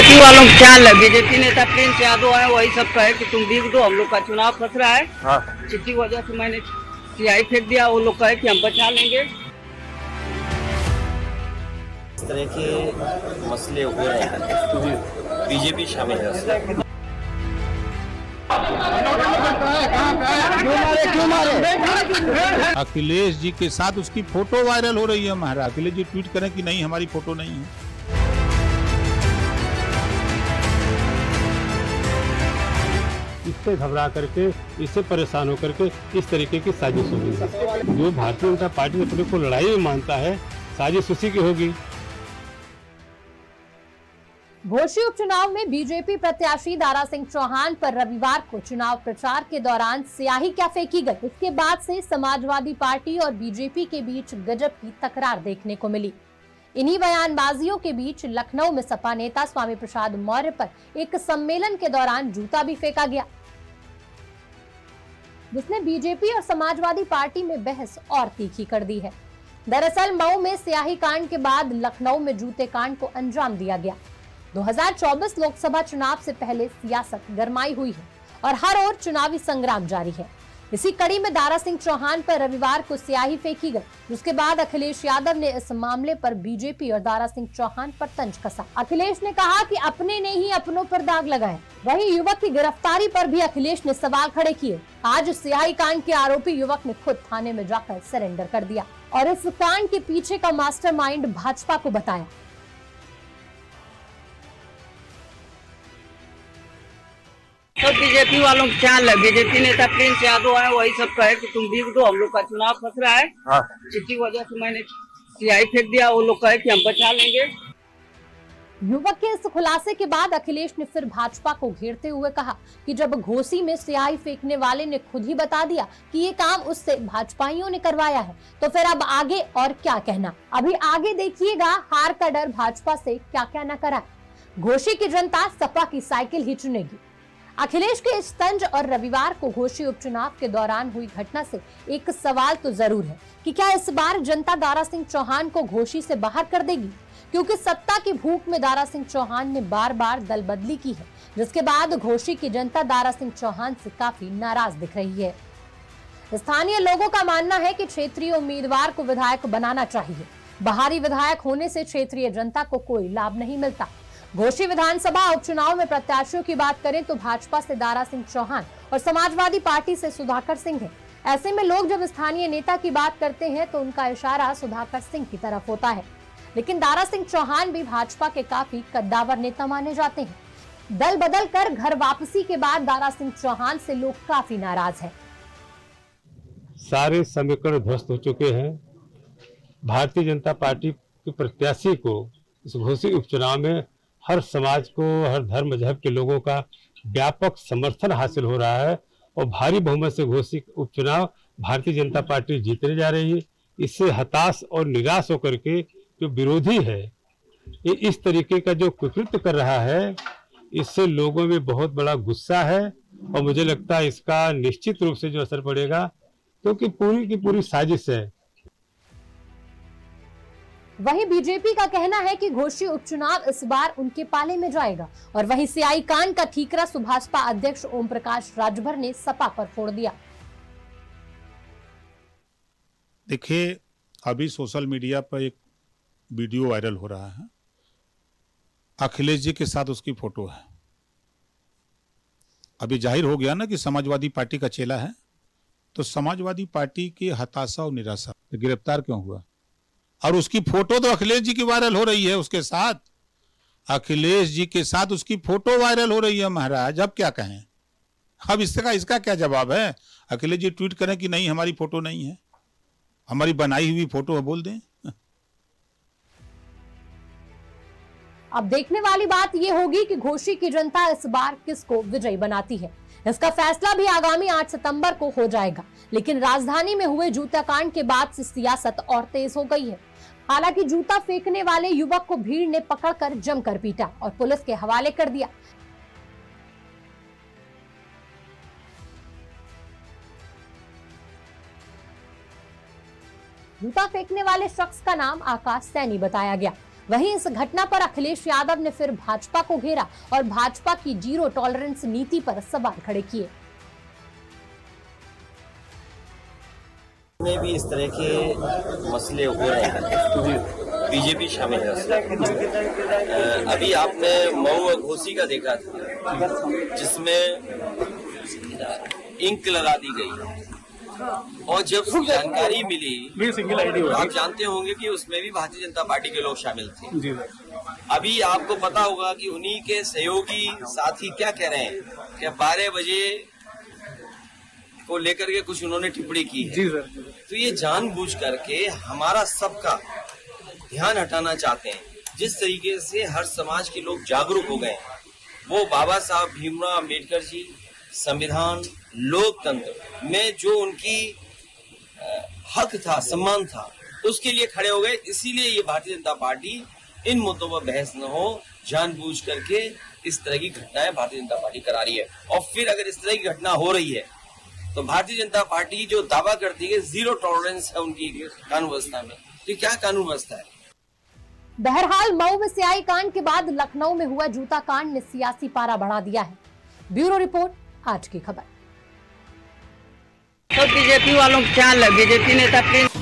BJP वालों को ख्याल है, बीजेपी नेता प्रिंस यादव है, वही सब कहे कि तुम बिक दो, हम लोग का चुनाव फंस रहा है। हाँ। जिसकी वजह से मैंने सियाही फेंक दिया, वो लोग कहे कि हम बचा लेंगे। इस तरह के मसले हो रहे हैं तो बीजेपी शामिल है। क्यों मारे? अखिलेश जी के साथ उसकी फोटो वायरल हो रही है। महाराज अखिलेश जी ट्वीट करें कि नहीं हमारी फोटो नहीं है। इससे घबरा करके, इससे परेशान होकर के इस तरीके की साजिश होगी। जो भारतीय जनता पार्टी अपने को लड़ाई में मानता है, साजिश उसी की होगी। घोसी उपचुनाव में बीजेपी प्रत्याशी दारा सिंह चौहान पर रविवार को चुनाव प्रचार के दौरान स्याही क्या फेंकी गई, इसके बाद से समाजवादी पार्टी और बीजेपी के बीच गजब की तकरार देखने को मिली। इन्हीं बयानबाजियों के बीच लखनऊ में सपा नेता स्वामी प्रसाद मौर्य पर एक सम्मेलन के दौरान जूता भी फेंका गया, जिसने बीजेपी और समाजवादी पार्टी में बहस और तीखी कर दी है। दरअसल मऊ में स्याही कांड के बाद लखनऊ में जूते कांड को अंजाम दिया गया। 2024 लोकसभा चुनाव से पहले सियासत गरमाई हुई है और हर ओर चुनावी संग्राम जारी है। इसी कड़ी में दारा सिंह चौहान पर रविवार को स्याही फेंकी गई, जिसके बाद अखिलेश यादव ने इस मामले पर बीजेपी और दारा सिंह चौहान पर तंज कसा। अखिलेश ने कहा कि अपने ने ही अपनों पर दाग लगाए। वहीं युवक की गिरफ्तारी पर भी अखिलेश ने सवाल खड़े किए। आज स्याही कांड के आरोपी युवक ने खुद थाने में जाकर सरेंडर कर दिया और इस कांड के पीछे का मास्टरमाइंड भाजपा को बताया। तो बीजेपी वालों को ख्याल है, बीजेपी नेता प्रिंस यादव है, वही सब कहे कि तुम बिक दो, हम लोग का चुनाव फंस रहा है। हाँ। जिसकी वजह से मैंने सियाही फेंक दिया, वो लोग कहे कि हम बचा लेंगे। युवक के इस खुलासे के बाद अखिलेश ने फिर भाजपा को घेरते हुए कहा कि जब घोसी में स्याही फेंकने वाले ने खुद ही बता दिया कि ये काम उससे भाजपाइयों ने करवाया है, तो फिर अब आगे और क्या कहना। अभी आगे देखिएगा हार का डर भाजपा से क्या क्या न कराए। घोसी की जनता सपा की साइकिल ही चुनेगी। अखिलेश के इस तंज और रविवार को घोसी उपचुनाव के दौरान हुई घटना से एक सवाल तो जरूर है कि क्या इस बार जनता दारा सिंह चौहान को घोसी से बाहर कर देगी, क्योंकि सत्ता की भूख में दारा सिंह चौहान ने बार बार दल बदली की है, जिसके बाद घोसी की जनता दारा सिंह चौहान से काफी नाराज दिख रही है। स्थानीय लोगों का मानना है कि क्षेत्रीय उम्मीदवार को विधायक बनाना चाहिए। बाहरी विधायक होने से क्षेत्रीय जनता को कोई लाभ नहीं मिलता। घोसी विधानसभा उपचुनाव में प्रत्याशियों की बात करें तो भाजपा से दारा सिंह चौहान और समाजवादी पार्टी से सुधाकर सिंह है। ऐसे में लोग जब स्थानीय नेता की बात करते हैं तो उनका इशारा सुधाकर सिंह की तरफ होता है, लेकिन दारा सिंह चौहान भी भाजपा के काफी कद्दावर नेता माने जाते हैं। दल बदल कर घर वापसी के बाद दारा सिंह चौहान से लोग काफी नाराज हैं। सारे समीकरण ध्वस्त हो चुके हैं। भारतीय जनता पार्टी के प्रत्याशी को इस घोसी उपचुनाव में हर समाज को, हर धर्म मजहब के लोगों का व्यापक समर्थन हासिल हो रहा है और भारी बहुमत से घोसी उपचुनाव भारतीय जनता पार्टी जीतने जा रही है। इससे हताश और निराश होकर के जो विरोधी है, ये इस तरीके का जो कुकृत्य कर रहा है, इससे लोगों में बहुत बड़ा गुस्सा है और मुझे लगता है इसका निश्चित रूप से जो असर पड़ेगा, क्योंकि पूरी की पूरी साजिश है। वहीं बीजेपी का कहना है कि घोसी उपचुनाव इस बार उनके पाले में जाएगा और वहीं स्याही कांड का ठीकरा सुभाषपा अध्यक्ष ओम प्रकाश राजभर ने सपा पर फोड़ दिया। देखिए, अभी सोशल मीडिया पर एक वीडियो वायरल हो रहा है, अखिलेश जी के साथ उसकी फोटो है। अभी जाहिर हो गया ना कि समाजवादी पार्टी का चेला है, तो समाजवादी पार्टी की हताशा और निराशा, गिरफ्तार क्यों हुआ? और उसकी फोटो तो अखिलेश जी की वायरल हो रही है, उसके साथ अखिलेश जी के साथ उसकी फोटो वायरल हो रही है। महाराज अब क्या कहें? अब इसका क्या जवाब है? अखिलेश जी ट्वीट करें कि नहीं हमारी फोटो नहीं है, हमारी बनाई हुई फोटो है, बोल दें। अब देखने वाली बात यह होगी कि घोसी की जनता इस बार किसको विजयी बनाती है। इसका फैसला भी आगामी 8 सितंबर को हो जाएगा। लेकिन राजधानी में हुए जूता कांड के बाद से सियासत और तेज हो गई है। हालांकि जूता फेंकने वाले युवक को भीड़ ने पकड़कर जमकर पीटा और पुलिस के हवाले कर दिया। जूता फेंकने वाले शख्स का नाम आकाश सैनी बताया गया। वहीं इस घटना पर अखिलेश यादव ने फिर भाजपा को घेरा और भाजपा की जीरो टॉलरेंस नीति पर सवाल खड़े किए। में भी इस तरह के मसले हो रहे हैं, बीजेपी शामिल है। अभी आपने मऊ और घोसी का देखा था जिसमें इंक लगा दी गई, और जब जानकारी मिली आप जानते होंगे कि उसमें भी भारतीय जनता पार्टी के लोग शामिल थे। अभी आपको पता होगा कि उन्हीं के सहयोगी साथी क्या कह रहे हैं कि 12 बजे को लेकर के कुछ उन्होंने टिप्पणी की है। जी सर। तो ये जानबूझ करके हमारा सबका ध्यान हटाना चाहते हैं। जिस तरीके से हर समाज के लोग जागरूक हो गए, वो बाबा साहब भीमराव अम्बेडकर जी संविधान लोकतंत्र में जो उनकी हक था, सम्मान था, उसके लिए खड़े हो गए। इसीलिए ये भारतीय जनता पार्टी इन मुद्दों पर बहस न हो, जानबूझ करके इस तरह की घटनाएं भारतीय जनता पार्टी करा रही है। और फिर अगर इस तरह की घटना हो रही है तो भारतीय जनता पार्टी जो दावा करती है जीरो टॉलरेंस है उनकी कानून व्यवस्था में, तो क्या कानून व्यवस्था है? बहरहाल मऊ में सियाई कांड के बाद लखनऊ में हुआ जूता कांड ने सियासी पारा बढ़ा दिया है। ब्यूरो रिपोर्ट, आज की खबर। सब बीजेपी वालों को चाल है, बीजेपी नेता प्रिंस